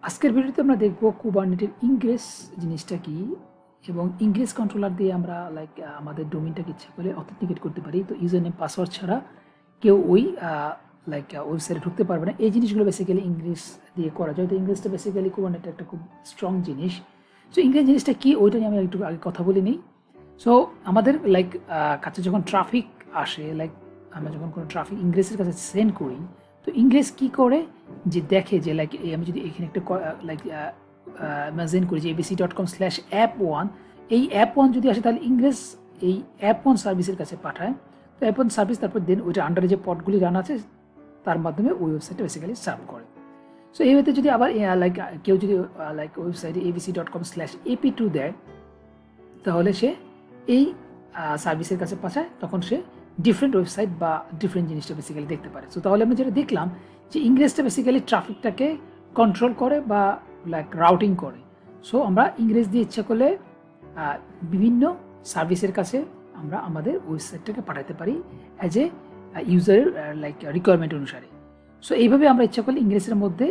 আজকের ভিডিওতে আমরা দেখব কুবারনেটের ইনগ্রেস জিনিসটা কি এবং ইনগ্রেস কন্ট্রোলার দিয়ে আমরা আমাদের ডোমেইনটাকে ইচ্ছা করে অথেন্টিকেট করতে পারি। তো ইউজার নেম পাসওয়ার্ড ছাড়া কেউ ওই ওয়েবসাইটে ঢুকতে পারবে না। এই জিনিসগুলো বেসিক্যালি ইংলিশ দিয়ে করা যায়। তো ইংলিশটা বেসিক্যালি কুবারনেটের একটা খুব স্ট্রং জিনিস। সো ইংরেজ জিনিসটা কি ওইটা নিয়ে আমি একটু আগে কথা বলে নিই। সো আমাদের কাছে যখন ট্রাফিক আসে, আমরা যখন কোনো ট্রাফিক ইংরেজের কাছে সেন্ড করি, তো ইংরেজ কি করে যে দেখে যে আমি যদি এখানে একটা ইমাজিন করি যে abc.com/app1, এই app1 যদি আসে তাহলে ইংরেজ এই app1 সার্ভিসের কাছে পাঠায়। তো app1 সার্ভিস তারপর দেন ওইটা আন্ডারে যে পডগুলি রান আছে তার মাধ্যমে ওই ওয়েবসাইটটা বেসিক্যালি সার্ভ করে। সো এই ওয়েতে যদি আবার কেউ যদি ওয়েবসাইটে abc.com/ap2 দেয় তাহলে সে এই সার্ভিসের কাছে পাঠায়, তখন সে ডিফারেন্ট ওয়েবসাইট বা ডিফারেন্ট জিনিসটা বেসিক্যালি দেখতে পারে। সো তাহলে আমরা যেটা দেখলাম যে ইংরেজটা বেসিক্যালি ট্রাফিকটাকে কন্ট্রোল করে বা রাউটিং করে। সো আমরা ইংরেজ দিয়ে ইচ্ছা করলে বিভিন্ন সার্ভিসের কাছে আমরা আমাদের ওয়েবসাইটটাকে পাঠাতে পারি অ্যাজ এ ইউজারের রিকোয়ারমেন্ট অনুসারে। সো এইভাবে আমরা ইচ্ছা করলে ইংরেজের মধ্যে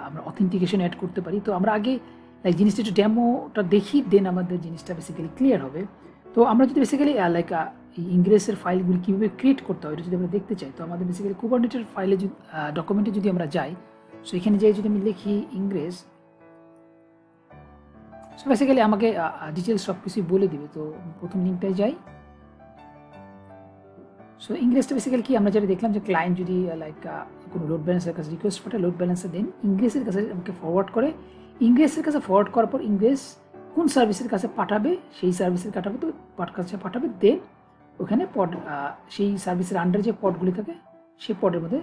আমরা অথেন্টিকেশন অ্যাড করতে পারি। তো আমরা আগে জিনিসটা একটু ডেমোটা দেখি, দেন আমাদের জিনিসটা বেসিক্যালি ক্লিয়ার হবে। তো আমরা যদি বেসিক্যালি এই ইংরেজের ফাইলগুলি কীভাবে ক্রিয়েট করতে হয় এটা যদি আমরা দেখতে চাই, তো আমাদের বেসিক্যালি কুবারনেটের ফাইলে ডকুমেন্টে যদি আমরা যাই, সো এখানে যাই যদি আমি লিখি ইংরেজ, সো বেসিক্যালি আমাকে ডিটেলস সব কিছুই বলে দিবে। তো প্রথম লিঙ্কটায় যাই। সো ইংরেজটা বেসিক্যালি কি আমরা যেটা দেখলাম যে ক্লায়েন্ট যদি কোনো লোড ব্যালেন্সের কাছে রিকোয়েস্ট পাঠায়, লোড ব্যালেন্সে দেন ইংরেজের কাছে আমাকে ফরওয়ার্ড করে। ইংরেজের কাছে ফরওয়ার্ড করার পর ইংরেজ কোন সার্ভিসের কাছে পাঠাবে সেই সার্ভিসের কাছে পাঠাবে, দেন ওখানে পড সেই সার্ভিসের আন্ডারে যে পডগুলি থাকে সেই পডের মধ্যে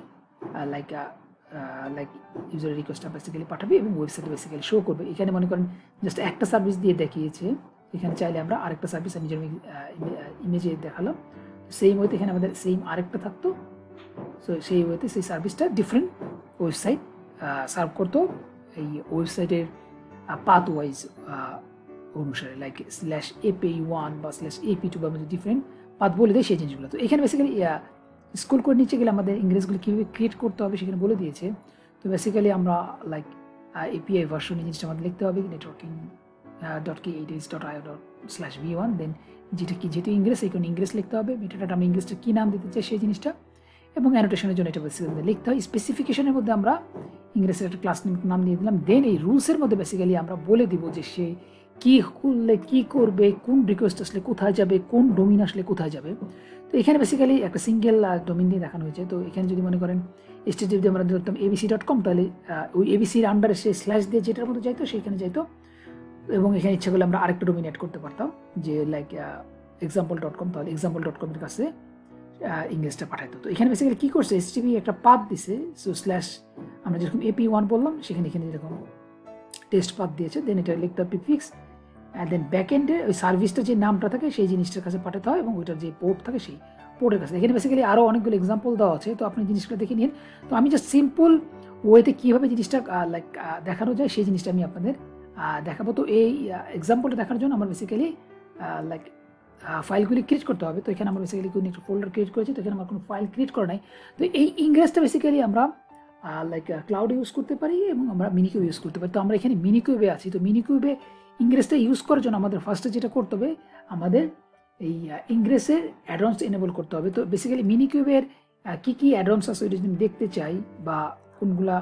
ইউজারের রিকোয়েস্টটা বেসিক্যালি পাঠাবে এবং ওয়েবসাইটে বেসিক্যালি শো করবে। এখানে মনে করেন জাস্ট একটা সার্ভিস দিয়ে দেখিয়েছে, এখানে চাইলে আমরা আরেকটা সার্ভিস আমি যেমন ইমেজে দেখালাম সেই ওয়েতে এখানে আমাদের সেম আরেকটা থাকতো। সো সেই ওয়েতে সেই সার্ভিসটা ডিফারেন্ট ওয়েবসাইট সার্ভ করতো এই ওয়েবসাইটের পাথ ওয়াইজ অনুসারে, /ap1 বা /ap2 বা আমাদের ডিফারেন্ট পাথ বলে দেয় সেই জিনিসগুলো। তো এখানে বেসিক্যালি স্কুল করে নিচে গেলে আমাদের ইংরেজগুলো কীভাবে ক্রিয়েট করতে হবে সেখানে বলে দিয়েছে। তো বেসিক্যালি আমরা API ভার্সন এই জিনিসটা আমাদের লিখতে হবে networking.k8h.io/v1, দেন যেহেতু ইংরেজ এই কারণে ইংরেজ লিখতে হবে। মেটাডাটা আমরা ইংরেজটা কী নাম দিতে চাই সেই জিনিসটা, এবং অ্যানোটেশনের জন্য এটা বেসিক্যালি লিখতে হয়। স্পেসিফিকেশনের মধ্যে আমরা ইংরেজের একটা ক্লাস নাম দিয়ে দিলাম। দেন এই রুলসের মধ্যে বেসিক্যালি আমরা বলে দিব যে সে কী করলে কী করবে, কোন রিকোয়েস্ট আসলে কোথায় যাবে, কোন ডোমিন আসলে কোথায় যাবে। তো এখানে বেসিক্যালি একটা সিঙ্গেল ডোমিন দিয়ে দেখানো হয়েছে। তো এখানে যদি মনে করেন HTTP দিয়ে আমরা ধরতাম abc.com, তাহলে ওই abc-র আন্ডারে সে স্ল্যাশ দিয়ে যেটার মধ্যে যাইতো সেখানে যাইতো, এবং এখানে ইচ্ছা করলে আমরা আরেকটা ডোমিন অ্যাড করতে পারতাম যে example.com, তাহলে example.com-এর কাছে ইংরেজটা পাঠাইতো। তো এখানে বেসিক্যালি কী করছে, HTTP একটা পাথ দিছে। সো স্ল্যাশ আমরা যেরকম AP1 বললাম সেখানে যেরকম টেস্ট পাথ দিয়েছে, দেন এটা লিখতে হবে প্রিফিক্স, দেন ব্যাকএন্ডে ওই সার্ভিসটা যে নামটা থাকে সেই জিনিসটার কাছে পাঠাতে হয় এবং ওইটার যে পোর্ট থাকে সেই পোর্টের কাছে। এখানে বেসিক্যালি আরও অনেকগুলো এক্সাম্পল দেওয়া আছে, তো আপনি জিনিসগুলো দেখে নিন। তো আমি জাস্ট সিম্পল ওয়েতে কীভাবে জিনিসটা দেখানো যায় সেই জিনিসটা আমি আপনাদের দেখাবো। তো এই এক্সাম্পলটা দেখার জন্য আমার বেসিক্যালি ফাইলগুলি ক্রিয়েট করতে হবে। তো এখানে আমরা বেসিক্যালি কোনো একটা ফোল্ডার ক্রিয়েট করেছি, তো এখানে আমার কোনো ফাইল ক্রিয়েট করা নাই। তো এই ইংরেজটা বেসিক্যালি আমরা ক্লাউড ইউজ করতে পারি এবং আমরা মিনিকিউব ইউজ করতে পারি। তো আমরা এখানে মিনিকিউবে আছি। তো মিনিকিউবে ইংরেজটা ইউজ করার জন্য আমাদের ফার্স্টে যেটা করতে হবে, আমাদের এই ইংরেজের অ্যাডভান্স এনেবল করতে হবে। তো বেসিক্যালি মিনিকিউবের কী কী অ্যাডভান্স আছে ওইটা যদি আমি দেখতে চাই বা কোনগুলা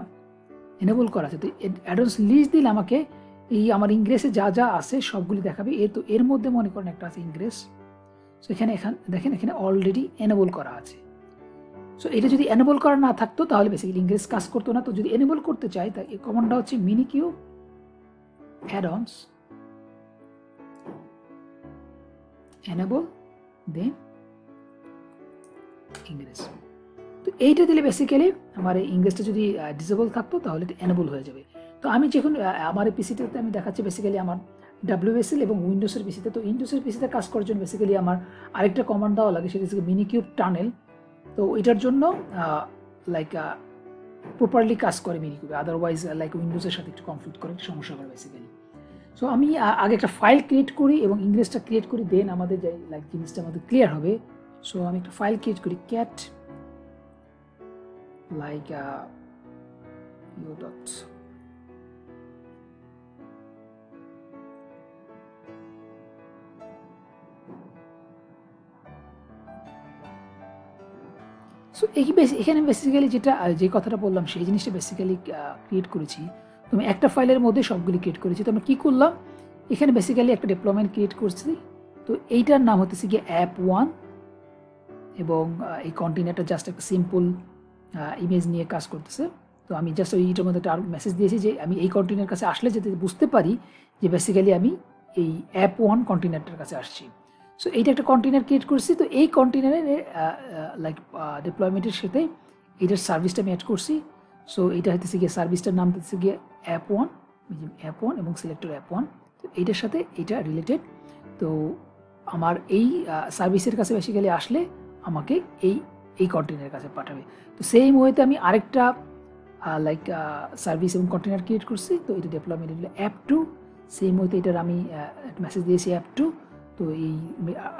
এনেবল করা আছে, তো অ্যাডভান্স লিস্ট দিলে আমাকে এই আমার ইংরেজে যা যা আছে সবগুলি দেখাবে। তো এর মধ্যে মনে করেন একটা আছে ইংরেজ। সো এখানে দেখেন এখানে অলরেডি এনেবল করা আছে। সো এটা যদি এনেবল করা না থাকতো তাহলে বেসিক্যালি ইংরেজ কাজ করতো না। তো যদি এনেবল করতে চাই তাই এই কমান্ডটা হচ্ছে মিনিকিউব অ্যাডঅনস এনেবল দেন ইংরেজ। তো এইটা দিলে বেসিক্যালি আমার এই ইংরেজটা যদি ডিসেবল থাকতো তাহলে এটা এনেবল হয়ে যাবে। তো আমি যখন আমার এই পিসিটাতে আমি দেখাচ্ছি বেসিক্যালি আমার WSL এবং উইন্ডোজের পিসিতে। তো উইন্ডোজের পিসিতে কাজ করার জন্য বেসিক্যালি আমার আরেকটা কমান্ড দেওয়া লাগে, সেটা হচ্ছে মিনিকিউব টানেল। তো এটার জন্য প্রপারলি কাজ করে মিনিকিউবে, আদারওয়াইজ উইন্ডোজের সাথে একটু কনফ্লিক্ট করে সমস্যা করে বেসিক্যালি। সো আমি আগে একটা ফাইল ক্রিয়েট করি এবং ইংরেজটা ক্রিয়েট করি, দেন আমাদের যে জিনিসটা আমাদের ক্লিয়ার হবে। সো আমি একটা ফাইল ক্রিয়েট করি cat সো এখানে বেসিক্যালি যে কথাটা বললাম সেই জিনিসটা বেসিক্যালি ক্রিয়েট করেছি। তো আমি একটা ফাইলের মধ্যে সবগুলি ক্রিয়েট করেছি। তো আমরা কী করলাম, এখানে বেসিক্যালি একটা ডিপ্লয়মেন্ট ক্রিয়েট করছি। তো এইটার নাম হতেছে গিয়ে অ্যাপ1 এবং এই কন্টেনারটা জাস্ট একটা সিম্পল ইমেজ নিয়ে কাজ করতেছে। তো আমি জাস্ট ওইটার মধ্যে একটা মেসেজ দিয়েছি যে আমি এই কন্টেনার কাছে আসলে যাতে বুঝতে পারি যে বেসিক্যালি আমি এই অ্যাপ1 কন্টেনারটার কাছে আসছি। সো এইটা একটা কন্টেনার ক্রিয়েট করছি। তো এই কন্টেনারের লাইক ডিপ্লয়মেন্টের সাথে এইটার সার্ভিসটা আমি অ্যাড করছি। সো এইটা হচ্ছে গিয়ে সার্ভিসটার নাম হচ্ছে গিয়ে অ্যাপ1 এবং সিলেক্টর অ্যাপ1। তো এইটার সাথে এটা রিলেটেড। তো আমার এই সার্ভিসের কাছে বেসিক্যালি আসলে আমাকে এই কন্টেনারের কাছে পাঠাবে। তো সেই ওয়েতে আমি আরেকটা লাইক সার্ভিস এবং কন্টেনার ক্রিয়েট করছি। তো এটা ডেভেলপমেন্ট হলো অ্যাপ2। সেই ওয়েতে এটার আমি মেসেজ দিয়েছি অ্যাপ2। তো এই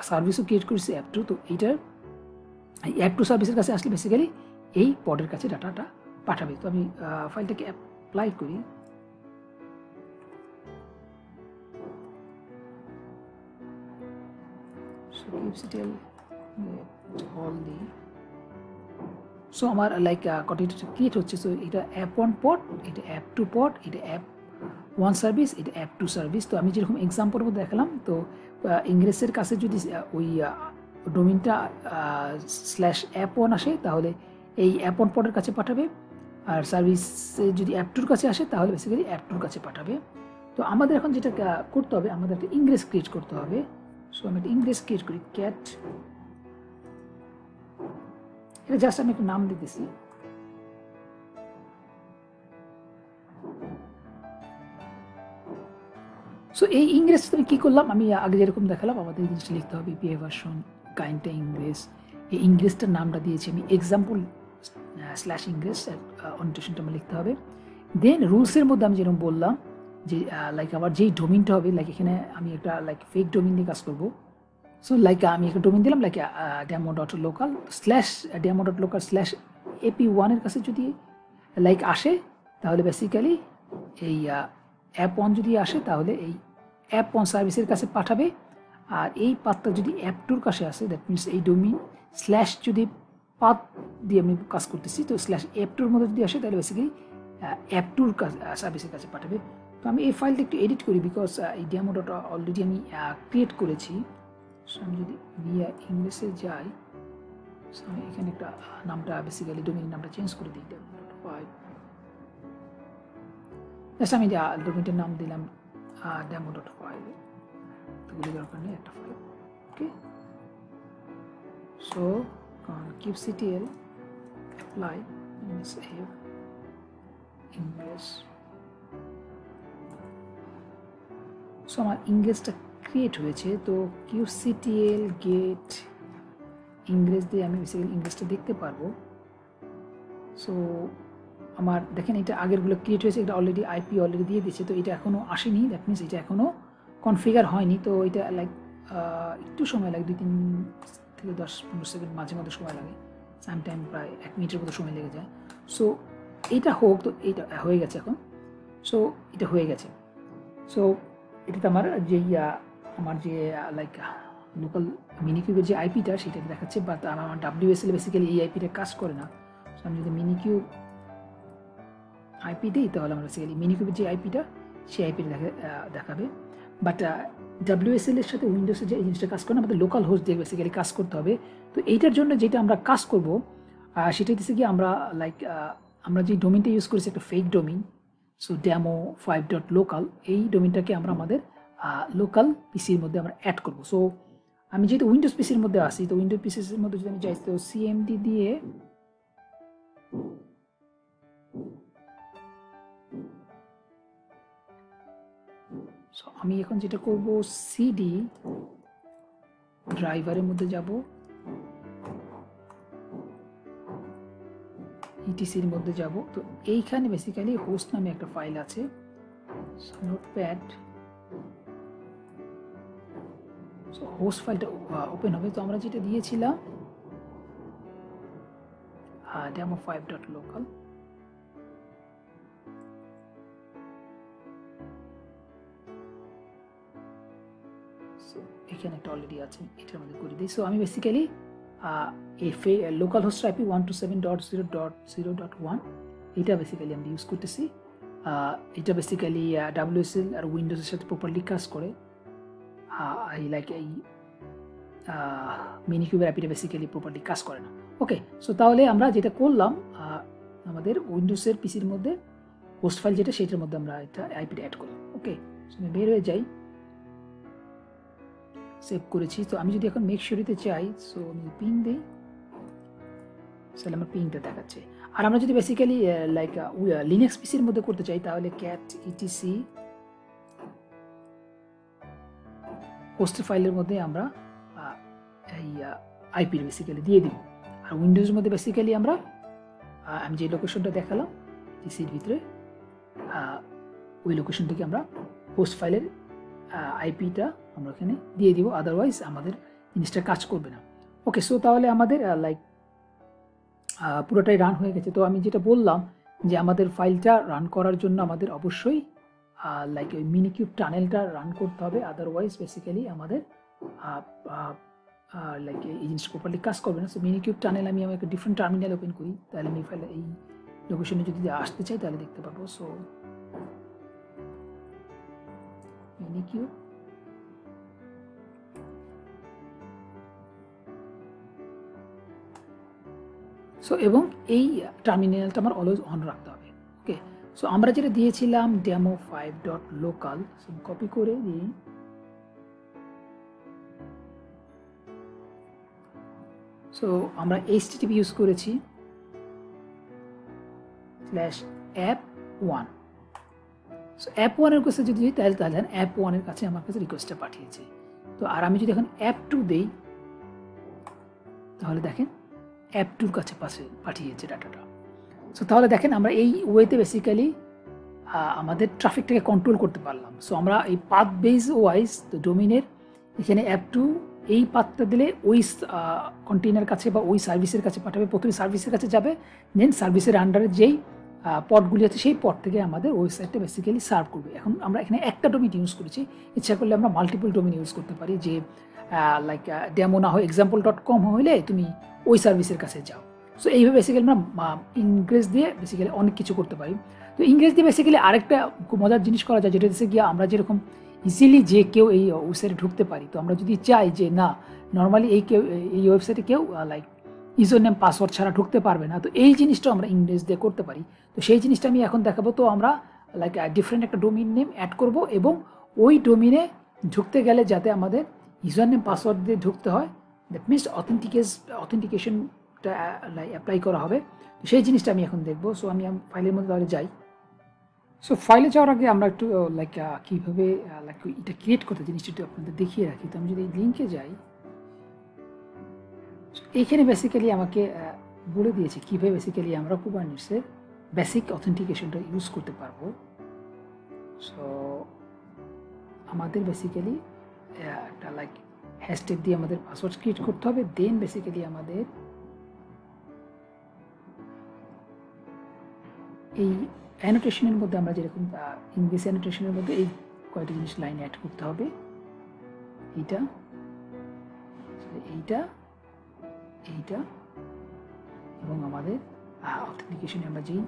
সার্ভিসও ক্রিয়েট করেছি অ্যাপ2। তো এইটার অ্যাপ2 সার্ভিসের কাছে আসলে বেসিক্যালি এই পডের কাছে ডাটাটা পাঠাবে। তো আমি ফাইলটাকে অ্যাপ্লাই করি। kubectl all the সো আমার লাইক কন্টেন্টটা ক্রিয়েট হচ্ছে। সো এটা অ্যাপ1 পড, এটা অ্যাপ2 পড, এটা অ্যাপ1 সার্ভিস, এটা অ্যাপ2 সার্ভিস। তো আমি যেরকম এক্সাম্পল দেখালাম, তো ইংরেজের কাছে যদি ওই ডোমিনটা /অ্যাপ1 আসে তাহলে এই অ্যাপ1 পডের কাছে পাঠাবে, আর সার্ভিসে যদি অ্যাপ2 কাছে আসে তাহলে বেসিক্যালি অ্যাপ2 কাছে পাঠাবে। তো আমাদের এখন যেটা করতে হবে, আমাদের একটা ইংরেজ ক্রিয়েট করতে হবে। সো আমি একটা ইংরেজ ক্রিয়েট করি, ক্যাট। এটা জাস্ট আমি একটা নাম দিতেছি। সো এই ইংরেজ আমি কী করলাম, আমি আগে যেরকম দেখালাম আমাদের এই জিনিসটা লিখতে হবে পিএ ভার্সন কাইন্ডটা ইংরেজ। এই ইংরেজটার নামটা দিয়েছি আমি এক্সাম্পল /ইংরেজ, অনোটেশনটা আমার লিখতে হবে। দেন রুলসের মধ্যে আমি যেরকম বললাম যে লাইক আমার যেই ডোমিনটা হবে, লাইক এখানে আমি একটা লাইক ফেক ডোমিন দিয়ে কাজ করবো। সো লাইক আমি একটা ডোমিন দিলাম লাইক demo.local /demo.local/ap1 কাছে যদি লাইক আসে তাহলে বেসিক্যালি এই অ্যাপ1 যদি আসে তাহলে এই অ্যাপ1 সার্ভিসের কাছে পাঠাবে। আর এই পাথটা যদি অ্যাপ2 কাছে আসে, দ্যাট মিনস এই ডোমিন যদি পাথ দিয়ে আমি কাজ করতেছি, তো /অ্যাপ2 মধ্যে যদি আসে তাহলে বেসিক্যালি অ্যাপ2 সার্ভিসের কাছে পাঠাবে। তো আমি এই ফাইলটা একটু এডিট করি, বিকজ এই ডেমোটা অলরেডি আমি ক্রিয়েট করেছি। সো আমি যদি ভিয়া ইংলিশে যাই, সো আমি এখানে একটা নামটা বেসিক্যালি ডোমিনের নামটা চেঞ্জ করে দিই, demo.5। জাস্ট আমি ডোমিনটার নাম দিলাম demo.5, তোগুলি দরকার নেই, একটা file. Okay, so kubectl apply save English. So আমার ইংরেজটা ক্রিয়েট হয়েছে। তো kubectl গেট ইংরেজ দিয়ে আমি বেসিক্যালি ইংরেজটা দেখতে পারবো। সো আমার দেখেন এটা আগেরগুলো ক্রিয়েট হয়েছে, এটা অলরেডি আইপি অলরেডি দিয়ে দিচ্ছে। তো এটা এখনও আসেনি, দ্যাট মিনস এটা এখনও কনফিগার হয়নি। তো এটা লাইক একটু সময় লাগে, 2-3 থেকে 10-15 সেকেন্ড মাঝে মাঝে সময় লাগে, সামটাইম প্রায় 1 মিনিটের মতো সময় লেগে যায়। সো এটা হোক, তো এইটা হয়ে গেছে এখন। সো এটা হয়ে গেছে। সো এটাতে আমার আমার যে লাইক লোকাল মিনিকিউবের যে আইপিটা সেটা দেখাচ্ছে, বাট আমার WSL বেসিক্যালি এই আইপিটা কাজ করে না। সো আমি যদি মিনিকিউব আইপি দিই তাহলে আমার বেসিক্যালি মিনিকিউবের যে আইপিটা সেই আইপিটা দেখাবে। বাট WSL এর সাথে উইন্ডোজের যে এই জিনিসটা কাজ করে না, আমাদের লোকাল হোস্ট দিয়ে বেসিক্যালি কাজ করতে হবে। তো এইটার জন্য যেটা আমরা কাজ করব সেটা হচ্ছে কি, আমরা যে ডোমিনটা ইউজ করেছি একটা ফেক ডোমিন, সো demo5.local, এই ডোমিনটাকে আমরা আমাদের লোকাল পিসির মধ্যে আমরা অ্যাড করব। সো আমি যেহেতু উইন্ডোজ পিসির মধ্যে আসি, তো উইন্ডোজ পিসির মধ্যে যদি আমি যাই, তো cmd দিয়ে সো আমি এখন যেটা করব, সিডি ড্রাইভারের মধ্যে যাব, ইটিসির মধ্যে যাব। তো এইখানে বেসিক্যালি হোস্ট নামে একটা ফাইল আছে, নোটপ্যাড। সো হোস্ট ফাইলটা ওপেন হবে। তো আমরা যেটা দিয়েছিলাম demo5.local, এখানে একটা অলরেডি আছে, এটার মধ্যে করে দিই। সো আমি বেসিক্যালি লোকাল হোস্ট আইপি 127.0.0.1 এটা বেসিক্যালি আমরা ইউজ করতেছি। এটা বেসিক্যালি WSL আর উইন্ডোজের সাথে প্রপারলি কাজ করে। এই মিনিকিউবের অ্যাপিটা বেসিক্যালি প্রপারলি কাজ করে না। ওকে, সো তাহলে আমরা যেটা করলাম, আমাদের উইন্ডোজের পিসির মধ্যে হোস্ট ফাইল যেটা, সেটার মধ্যে আমরা এটা আইপিটা অ্যাড করলাম। ওকে, সো আমি বের হয়ে যাই, সেভ করেছি। তো আমি যদি এখন মেক শিওর দিতে চাই, সো আমি পিং দিই, তাহলে আমার পিংটা দেখাচ্ছে। আর আমরা যদি বেসিক্যালি লিনাক্স পিসির মধ্যে করতে চাই, তাহলে ক্যাট ইটিসি হোস্ট ফাইলের মধ্যে আমরা এই আইপি বেসিক্যালি দিয়ে দিব। আর উইন্ডোজের মধ্যে বেসিক্যালি আমরা আমি যে লোকেশনটা দেখালাম পিসির ভিতরে, ওই লোকেশন থেকে আমরা হোস্ট ফাইলের আইপিটা আমরা এখানে দিয়ে দিব, আদারওয়াইজ আমাদের জিনিসটা কাজ করবে না। ওকে, সো তাহলে আমাদের পুরোটাই রান হয়ে গেছে। তো আমি যেটা বললাম যে আমাদের ফাইলটা রান করার জন্য আমাদের অবশ্যই ওই মিনিকিউব টানেলটা রান করতে হবে, আদারওয়াইজ বেসিক্যালি আমাদের এই জিনিসটা প্রপারলি কাজ করবে না। সো মিনিকিউব টানেল আমি একটা ডিফারেন্ট টার্মিনাল ওপেন করি, তাহলে আমি ফাইলে এই লোকেশনে যদি আসতে চাই তাহলে দেখতে পারবো। সো মিনিকিউব, সো এবং এই টার্মিনালটা আমার অলওয়েজ অন রাখতে হবে। ওকে, সো আমরা যেটা দিয়েছিলাম demo5.local, সো কপি করে দিই, সো আমরা HTTP ইউজ করেছি /app1। সো app1 এর কাছে যদি তাহলে app1 এর কাছে আমার কাছে রিকোয়েস্টটা পাঠিয়েছে। তো আর আমি যদি এখন app2 দেই, তাহলে দেখেন app2 কাছে পাঠিয়েছে ডাটাটা। সো তাহলে দেখেন আমরা এই ওয়েতে বেসিক্যালি আমাদের ট্রাফিকটাকে কন্ট্রোল করতে পারলাম। সো আমরা এই পাথ বেস ওয়াইজ তো ডোমিনের এখানে app2 এই পাথটা দিলে ওই কন্টেইনার কাছে বা ওই সার্ভিসের কাছে পাঠাবে, প্রথমে সার্ভিসের কাছে যাবে, দেন সার্ভিসের আন্ডারে যেই পটগুলি আছে সেই পট থেকে আমাদের ওয়েবসাইটটা বেসিক্যালি সার্ভ করবে। এখন আমরা এখানে একটা ডোমিন ইউজ করেছি, ইচ্ছা করলে আমরা মাল্টিপল ডোমিন ইউজ করতে পারি, যে ডেমো না হয় example.com হলে তুমি ওই সার্ভিসের কাছে যাও। সো এইভাবে বেসিক্যালি আমরা ইংরেজ দিয়ে বেসিক্যালি অনেক কিছু করতে পারি। তো ইংরেজ দিয়ে বেসিক্যালি আরেকটা খুব মজার জিনিস করা যায়, যেটা হচ্ছে গিয়ে আমরা যেরকম ইজিলি যে কেউ এই ওয়েবসাইটে ঢুকতে পারি। তো আমরা যদি চাই যে না, নর্মালি এই ওয়েবসাইটে কেউ ইউজার নেম পাসওয়ার্ড ছাড়া ঢুকতে পারবে না, তো এই জিনিসটাও আমরা ইংরেজ দিয়ে করতে পারি। তো সেই জিনিসটা আমি এখন দেখাবো। তো আমরা ডিফারেন্ট একটা ডোমিন নেম অ্যাড করব এবং ওই ডোমিনে ঢুকতে গেলে যাতে আমাদের ইউজার নেম পাসওয়ার্ড দিয়ে ঢুকতে হয়, দ্যাট মিনস অথেন্টিকেশনটা অ্যাপ্লাই করা হবে। তো সেই জিনিসটা আমি এখন দেখবো। সো আমি ফাইলের মধ্যে তাহলে যাই। সো ফাইলে যাওয়ার আগে আমরা একটু কীভাবে এটা ক্রিয়েট করতে জিনিসটা একটু আপনাদের দেখিয়ে রাখি। তো আমি যদি এই লিঙ্কে যাই, এইখানে বেসিক্যালি আমাকে বলে দিয়েছে কীভাবে বেসিক্যালি আমরা কুবারনেটসের বেসিক অথেন্টিকেশনটা ইউজ করতে পারবো। সো আমাদের বেসিক্যালি একটা হ্যাশট্যাগ দিয়ে আমাদের পাসওয়ার্ড ক্রিয়েট করতে হবে, দেন বেসিক্যালি আমাদের এই অ্যানোটেশনের মধ্যে আমরা যেরকম ইংলিশ অ্যানোটেশনের মধ্যে এই কয়েকটা জিনিস লাইন অ্যাড করতে হবে, এইটা এবং আমাদের অথেন্টিকেশনে আমরা যেই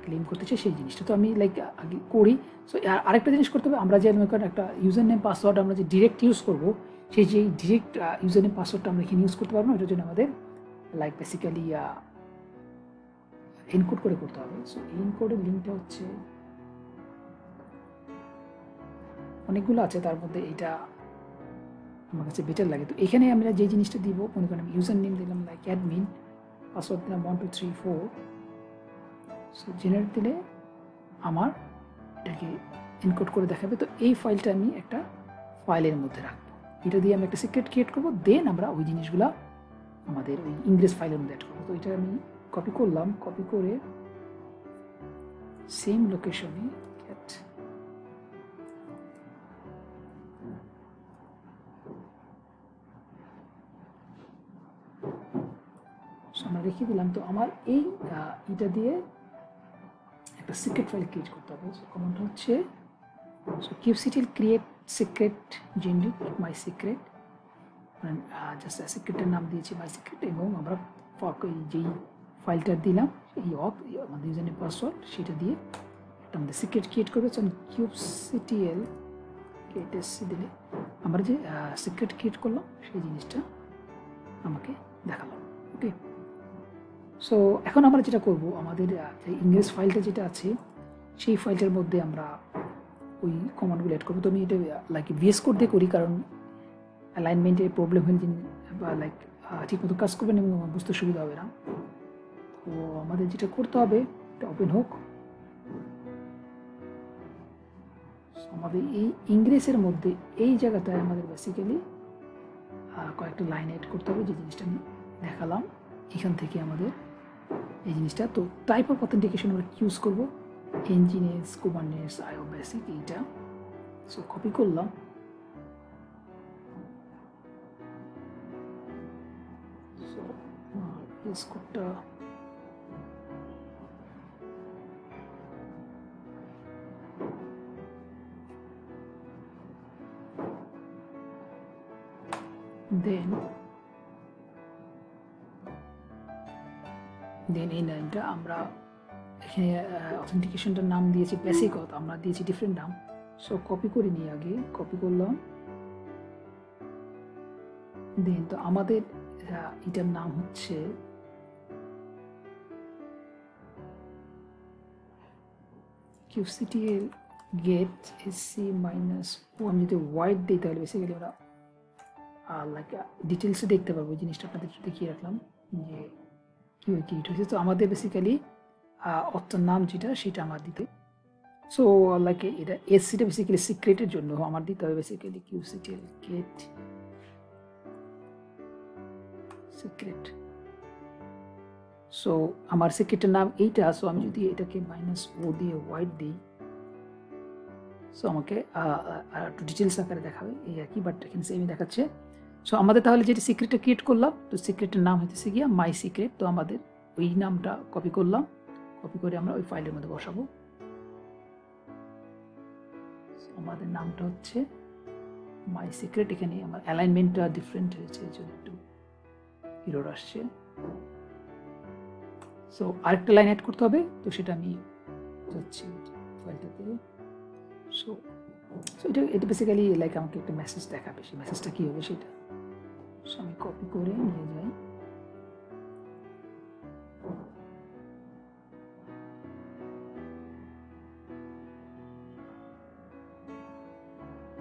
ক্লেম করতে চাই সেই জিনিসটা। তো আমি আগে করি। সো আরেকটা জিনিস করতে হবে, আমরা যে একটা ইউজার নেম পাসওয়ার্ড আমরা যে ডিরেক্ট ইউজ করবো, সেই যে ডিরেক্ট ইউজার নেম পাসওয়ার্ডটা আমরা এখানে ইউজ করতে পারবো না, এটার জন্য আমাদের বেসিক্যালি এনকোড করে করতে হবে। সো এনকোডের লিঙ্কটা হচ্ছে অনেকগুলো আছে, তার মধ্যে এইটা আমার কাছে বেটার লাগে। তো এখানে আমরা যে জিনিসটা দিব, মনে করেন আমি ইউজার নেম দিলাম অ্যাডমিন, পাসওয়ার্ড দিলাম 1 2 3 4। সো জেনারেট দিলে আমার এটাকে এনকোড করে দেখাবে। তো এই ফাইলটা আমি একটা ফাইলের মধ্যে রাখবো, এটা দিয়ে আমি একটা সিক্রেট ক্রিয়েট করবো, দেন আমরা ওই জিনিসগুলো আমাদের ওই ইংরেজ ফাইলের মধ্যে অ্যাড করবো। তো এটা আমি কপি করলাম, কপি করে সেম লোকেশনে আমরা রেখে দিলাম। তো আমার এই এটা দিয়ে একটা সিক্রেট ফাইল ক্রিয়েট করতে হবে। কমান্ডটা হচ্ছে kubectl create secret generic my secret just সিক্রেটের নাম দিয়েছি মাই সিক্রেট, এবং আমরা যেই ফাইলটা দিলাম এই আমাদের ইউজার নেম পাসওয়ার্ড সেটা দিয়ে একটা আমাদের সিক্রেট ক্রিয়েট করবে। kubectl KTSC দিলে আমরা যে সিক্রেট ক্রিয়েট করলাম সেই জিনিসটা আমাকে দেখালাম। ওকে, সো এখন আমরা যেটা করব, আমাদের ইংরেজ ফাইলটা যেটা আছে সেই ফাইলটার মধ্যে আমরা ওই কমান্ডগুলো অ্যাড করবো। তো আমি এটা লাইক VS কোড দিয়ে করি, কারণ অ্যালাইনমেন্টের প্রবলেম হলে বা লাইক ঠিকমতো কাজ করবেন এবং আমার বুঝতে সুবিধা হবে না। তো আমাদের যেটা করতে হবে, এটা ওপেন হোক। আমাদের এই ইংরেজের মধ্যে এই জায়গাটায় আমাদের বেসিক্যালি কয়েকটা লাইন অ্যাড করতে হবে, যে জিনিসটা আমি দেখালাম এখান থেকে আমাদের এই জিনিসটা। তো টাইপ অফ অথেন্টিকেশন আমরা ইউজ করবো nginx, kubernetes, IO basic এইটা। সো কপি করলাম, সো ইউজ কোডটা দেন এই লাইনটা আমরা এখানে অথেন্টিকেশনটার নাম দিয়েছি বেসিক, আমরা দিয়েছি ডিফারেন্ট নাম। সো কপি করে নিয়ে আগে কপি করলাম, দেন তো আমাদের এটার নাম হচ্ছে kubectl get sc-o। আমি যদি হোয়াইট দিই তাহলে বেসিক্যালি আমরা লাইক ডিটেলসে দেখতে পারবো। এই জিনিসটা আপনাদের দেখিয়ে রাখলাম যে কীভাবে ক্রিয়েট হয়েছে। তো আমাদের বেসিক্যালি অথের নাম যেটা সেটা আমার দিতে, সো লাইক এটা এসসিটা বেসিক্যালি সিক্রেটের জন্য আমার দিতে হবে basically kubectl get secret. So আমার সিক্রেটের নাম এইটা। সো আমি যদি এটাকে -o দিয়ে হোয়াইট দিই, সো আমাকে একটু ডিটেলস আকারে দেখাবে এই আর কি, বাট এখানে সেমই দেখাচ্ছে। সো আমাদের তাহলে যেটা সিক্রেটটা ক্রিয়েট করলাম, তো সিক্রেটের নাম হইতেছে গিয়া মাই সিক্রেট। তো আমাদের ওই নামটা কপি করলাম, কপি করে আমরা ওই ফাইলের মধ্যে বসাবো। আমাদের নামটা হচ্ছে মাই সিক্রেট। এখানে আমার অ্যালাইনমেন্টটা ডিফারেন্ট হয়েছে, এই জন্য একটু এরর আসছে। সো আরেকটা লাইন অ্যাড করতে হবে, তো সেটা আমি যাচ্ছি ফাইলটাতে। সো এটা বেসিক্যালি লাইক আমাকে একটা মেসেজ দেখাবে, সেই মেসেজটা কী হবে সেটা। সো আমি কপি করে নিয়ে যাই,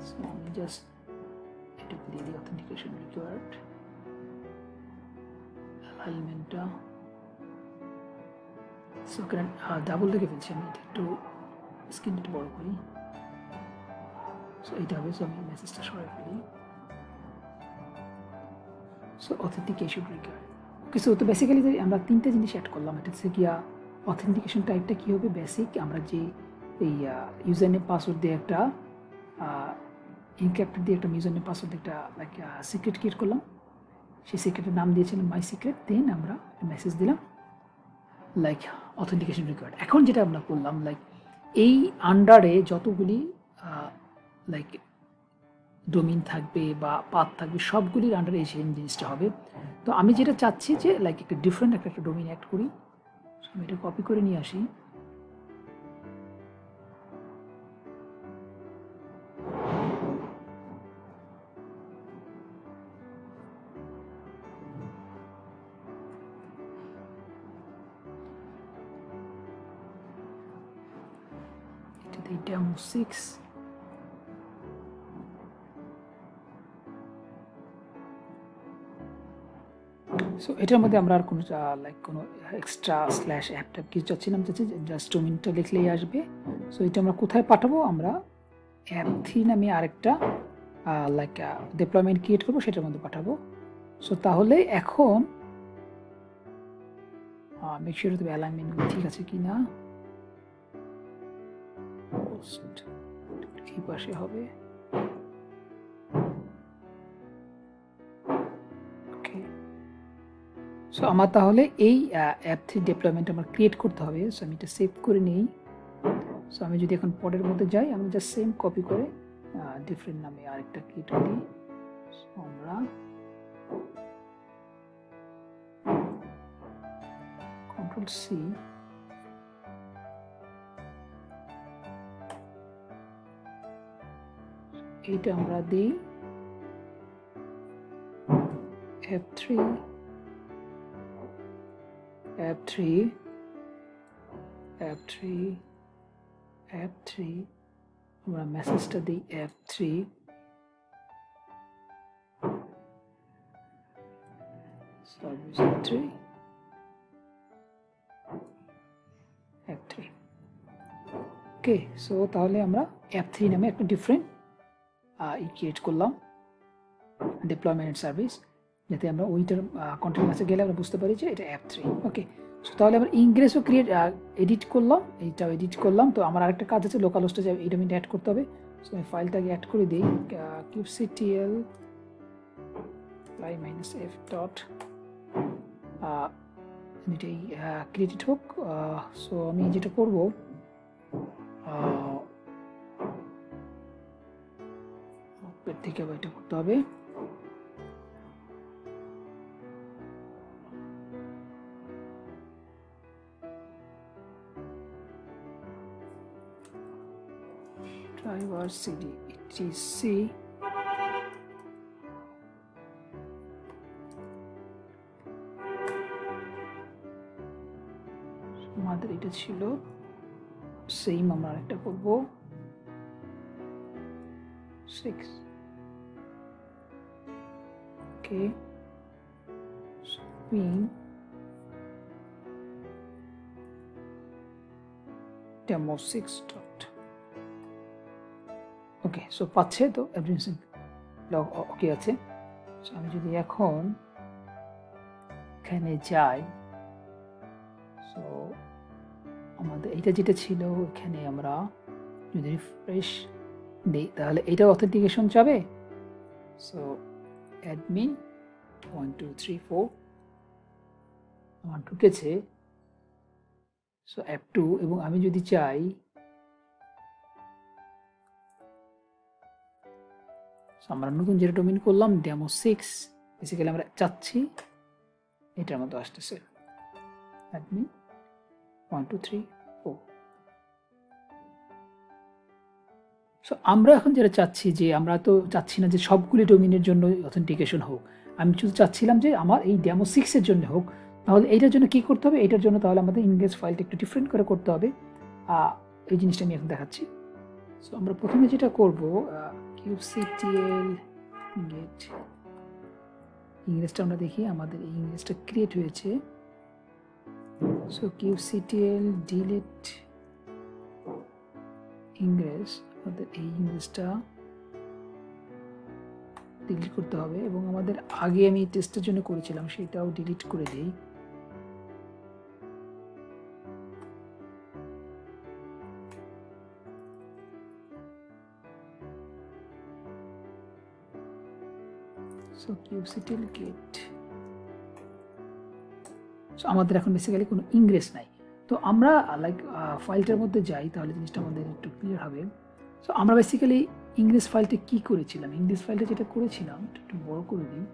সো আমি জাস্ট এটুকু দিয়ে দিই অথেন্টিকেশন রিকোয়ার্ড অ্যালাইনমেন্টটা। সো কারণ ডাবল দেখে ফেলছি আমি, এটা একটু স্ক্রিনটা একটু বড় করি। সো এইটা হবে, সো আমি মেসেজটা সরাই ফেলি। So authentication required. Okay, so তো বেসিক্যালি আমরা তিনটা জিনিস অ্যাড করলাম। এটা হচ্ছে গিয়া অথেন্টিকেশন টাইপটা কী হবে, বেসিক। আমরা যে এই ইউজার নেম পাসওয়ার্ড দিয়ে একটা ইনক্রিপ্টেড দিয়ে একটা ইউজার নেম পাসওয়ার্ড দিয়ে একটা লাইক সিক্রেট ক্রিয়েট করলাম, সেই সিক্রেটের নাম দিয়েছিলাম মাই সিক্রেট। দেন আমরা মেসেজ দিলাম লাইক অথেন্টিকেশন রিকোয়ার্ড। এখন যেটা আমরা করলাম, লাইক এই আন্ডারে যতগুলি লাইক ডোমিন থাকবে বা পাথ থাকবে সবগুলির আন্ডারে এই সেম জিনিসটা হবে। তো আমি যেটা চাচ্ছি যে লাইক একটা ডিফারেন্ট একটা ডোমিন অ্যাড করি। আমি এটা কপি করে নিয়ে আসি, এটাতে demo6। সো এটার মধ্যে আমরা আর কোনো লাইক কোনো এক্সট্রা স্ল্যাশ অ্যাপ ট্যাপ কিছু চাচ্ছি না, আমি চাচ্ছি জাস্ট ডোমিনটা লিখলেই আসবে। সো এটা আমরা কোথায় পাঠাবো, আমরা অ্যাপ3 নামে আরেকটা লাইক ডিপ্লয়মেন্ট ক্রিয়েট করবো, সেটার মধ্যে পাঠাবো। সো তাহলে এখন মেক শিওর তবে অ্যালাইনমেন্ট ঠিক আছে কি না, পোস্ট এই পাশে হবে। সো আমার তাহলে এই অ্যাপ3 ডিপ্লয়মেন্ট আমার ক্রিয়েট করতে হবে। সো আমি এটা সেভ করে নিই। সো আমি যদি এখন পডের মধ্যে যাই, আমি জাস্ট সেম কপি করে ডিফারেন্ট নামে আরেকটা ক্রিয়েট করি। সো আমরা Control C, এইটা আমরা দিই F3 F3 F3 F3, আমরা মেসেজটা দিই F3, সার্ভিস F3 F3। ওকে, সো তাহলে আমরা F3 নামে একটা ডিফারেন্ট ক্রিয়েট করলাম ডিপ্লয়মেন্ট সার্ভিস, যাতে আমরা ওইটার কন্টেন্ট কাছে গেলে আমরা বুঝতে পারি যে এটা F3। ওকে, সো তাহলে আমরা ইংরেজও এডিট করলাম, এইটাও এডিট করলাম। তো আমার আরেকটা কাজ আছে, লোকাল হোস্টে এই ডোমেইনটা অ্যাড করতে হবে। সো আমি ফাইলটাকে অ্যাড করে দিই kubectl -f ডট, এটাই ক্রিয়েটেড হোক। সো আমি যেটা করব, ওপের থেকে এটা করতে হবে। driver cd etc, আমাদের এটা ছিল সেম, আমরা আরেকটা করব 6। ওকে, swing demo 6 dot। ওকে, সো পাচ্ছে তো এভরিথিং ওকে আছে। সো আমি যদি এখন এখানে যাই, সো আমাদের এটা যেটা ছিল এখানে আমরা যদি রিফ্রেশ দিই তাহলে এটা অথেন্টিকেশন যাবে। সো অ্যাডমিন 1 2 3 4 আমার ঢুকেছে। সো F2, এবং আমি যদি চাই আমরা নতুন যেটা ডোমেইন করলাম ডেমো 6, বেসিক্যালি আমরা চাচ্ছি এটার মতো আসতেছে অ্যাডমিন 1 2 3 4। সো আমরা এখন যেটা চাচ্ছি, যে আমরা তো চাচ্ছি না যে সবগুলি ডোমেইনের জন্য অথেন্টিকেশন হোক, আমি শুধু চাচ্ছিলাম যে আমার এই ডেমো 6 এর জন্য হোক। তাহলে এইটার জন্য কি করতে হবে? এটার জন্য তাহলে আমাদের ইংরেজ ফাইলটা একটু ডিফারেন্ট করে করতে হবে। এই জিনিসটা আমি এখন দেখাচ্ছি। সো আমরা প্রথমে যেটা করব, kubectl get ইংরেজটা আমরা দেখি, আমাদের এই ইংরেজটা ক্রিয়েট হয়েছে। সো kubectl delete ইংরেজ, আমাদের এই ইংরেজটা ডিলিট করতে হবে, এবং আমাদের আগে আমি টেস্টের জন্য করেছিলাম সেটাও ডিলিট করে দিই। সো kubectl get, সো আমাদের এখন বেসিক্যালি কোনো ইংরেজ নাই। তো আমরা লাইক ফাইলটার মধ্যে যাই, তাহলে জিনিসটা আমাদের একটু ক্লিয়ার হবে। সো আমরা বেসিক্যালি ইংরেজ ফাইলটা কি করেছিলাম, ইংরেজ ফাইলটা যেটা করেছিলাম একটু বড় করে দিই।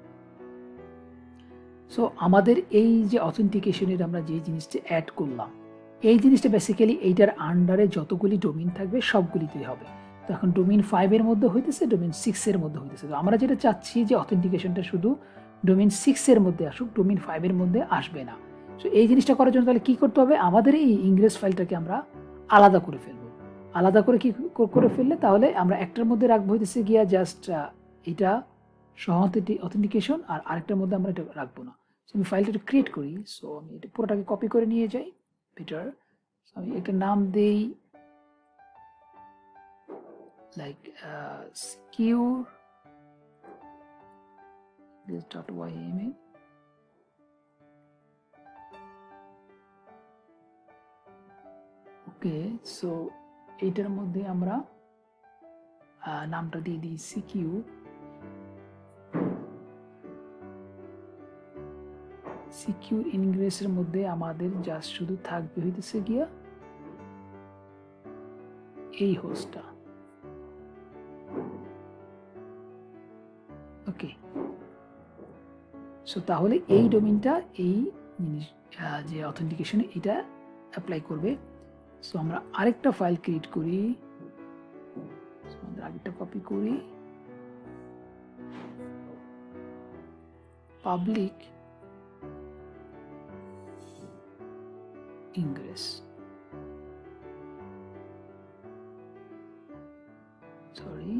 সো আমাদের এই যে অথেন্টিকেশনের আমরা যে জিনিসটা অ্যাড করলাম, এই জিনিসটা বেসিক্যালি এইটার আন্ডারে যতগুলি ডোমেইন থাকবে সবগুলিতেই হবে। তো এখন ডোমেইন 5 এর মধ্যে হইতেছে, ডোমেইন 6 এর মধ্যে হইতেছে। তো আমরা যেটা চাচ্ছি যে অথেন্টিকেশনটা শুধু ডোমেইন 6 এর মধ্যে আসুক, ডোমেইন 5 এর মধ্যে আসবে না। সো এই জিনিসটা করার জন্য তাহলে কি করতে হবে, আমাদের এই ইংরেজ ফাইলটাকে আমরা আলাদা করে ফেলবো। আলাদা করে কি করে ফেললে তাহলে আমরা একটার মধ্যে রাখবো হইতেছে গিয়া জাস্ট এটা সহ অথেন্টিকেশন, আর আরেকটার মধ্যে আমরা এটা রাখবো না। সো আমি ফাইলটা একটু ক্রিয়েট করি। সো আমি এটা পুরোটাকে কপি করে নিয়ে যাই বেটার। আমি একটা নাম দেই লাইক secure this.yml। ওকে, সো এইটার মধ্যে আমরা নামটা দিয়ে দিই সিকিউর ইনগ্রেসের মধ্যে আমাদের জাস্ট শুধু থাকবে হইতেছে গিয়া এই হোস্টটা। ওকে, সো তাহলে এই ডোমেইনটা এই জিনিস যে অথেন্টিকেশন এটা অ্যাপ্লাই করবে। সো আমরা আরেকটা ফাইল ক্রিয়েট করি, আমাদের আগেরটা কপি করি, পাবলিক ইংরেজ, সরি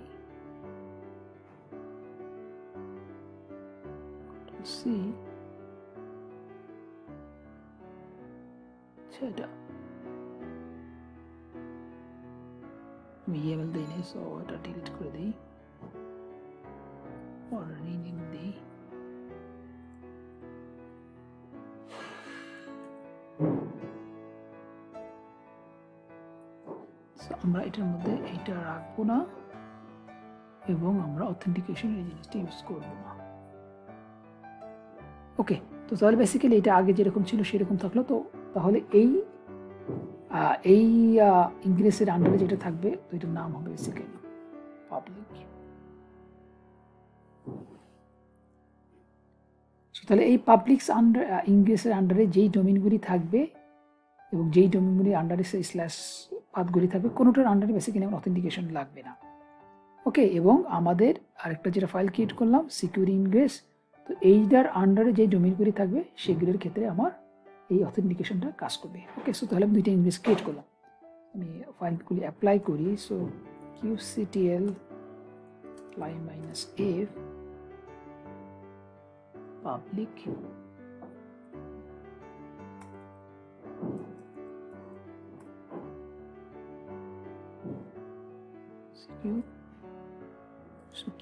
সি সেটা আমি ইমেল দিই নাই, সো এটা ডিলিট করে দিই, রিনেম দিই। আমরা এটার মধ্যে এইটা রাখবো না এবং আমরা অথেন্টিকেশন এই জিনিসটা ইউজ করবো না। ওকে, তো তাহলে বেসিক্যালি এটা আগে যেরকম ছিল সেরকম থাকলো। তো তাহলে এই ইংরেজের আন্ডারে যেটা থাকবে তো এটার নাম হবে বেসিক্যালি পাবলিক। তাহলে এই পাবলিক ইংরেজের আন্ডারে যেই ডোমেইনগুলি থাকবে এবং যেই ডোমেইনগুলি আন্ডারে সেই স্ল্যাশ পাথগুলি থাকবে কোনোটার আন্ডারে বেসিক্যালি আমার অথেন্টিকেশন লাগবে না। ওকে, এবং আমাদের আরেকটা যেটা ফাইল ক্রিয়েট করলাম সিকিউর ইংরেজ, তো এইটার আন্ডারে যে ডোমেইনগুলি থাকবে সেগুলোর ক্ষেত্রে আমার এই অথেন্টিকেশনটা কাজ করবে। ওকে, সো তাহলে আমি দুইটা ইংরেজ ক্রিয়েট করলাম, আমি ফাইলগুলি অ্যাপ্লাই করি। So qctl -f public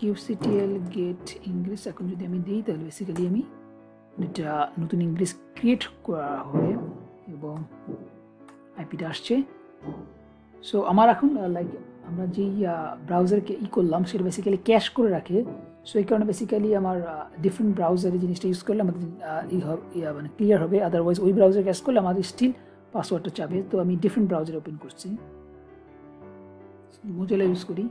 qctl get English. এখন যদি আমি দিই তাহলে বেসিক্যালি আমি এটা নতুন ইংলিশ ক্রিয়েট করা হবে এবং আইপিটা আসছে। সো আমার এখন লাইক আমরা যেই ব্রাউজারকে করলাম সেটা বেসিক্যালি ক্যাশ করে রাখে। সো এই কারণে বেসিক্যালি আমার ডিফারেন্ট ব্রাউজারে জিনিসটা ইউজ করলে আমাদের মানে ক্লিয়ার হবে। আদারওয়াইজ ওই ব্রাউজার ক্যাশ করলে আমাদের স্টিল পাসওয়ার্ডটা চাবে। তো আমি ডিফারেন্ট ব্রাউজার ওপেন করছি, মোজিলা ইউজ করি।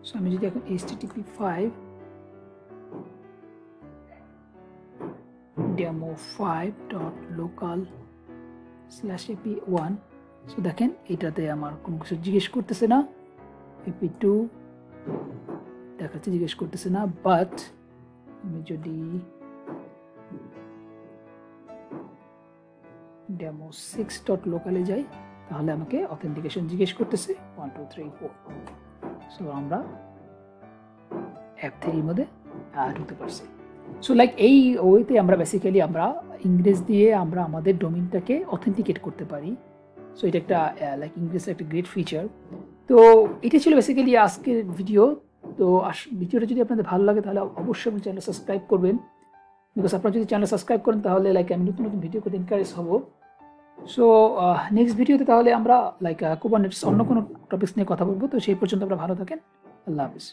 সো আমি যদি এখন http5 demo5.local/ap1, সো দেখেন এটাতে আমার কোনো কিছু জিজ্ঞেস করতেছে না, ap2 দেখাচ্ছে জিজ্ঞেস করতেছে না। বাট আমি যদি demo6.local যাই তাহলে আমাকে অথেন্টিকেশন জিজ্ঞেস করতেছে 1 2 3 4। সো আমরা F3 এর মধ্যে ঢুকতে পারছি। সো লাইক এই ওয়েতে আমরা বেসিক্যালি আমরা ইংরেজ দিয়ে আমরা আমাদের ডোমেইনটাকে অথেন্টিকেট করতে পারি। সো এটা একটা লাইক ইংরেজের একটা গ্রেট ফিচার। তো এটা ছিল বেসিক্যালি আজকের ভিডিও। তো ভিডিওটা যদি আপনাদের ভালো লাগে তাহলে অবশ্যই আপনি চ্যানেল সাবস্ক্রাইব করবেন, বিকজ আপনারা যদি চ্যানেল সাবস্ক্রাইব করেন তাহলে লাইক আমি নতুন নতুন ভিডিও করতে এনকারেজ হব। সো নেক্সট ভিডিওতে তাহলে আমরা লাইক কুবারনেটিস অন্য কোনো টপিকস নিয়ে কথা বলবো। তো সেই পর্যন্ত আপনারা ভালো থাকেন, আল্লাহ হাফিজ।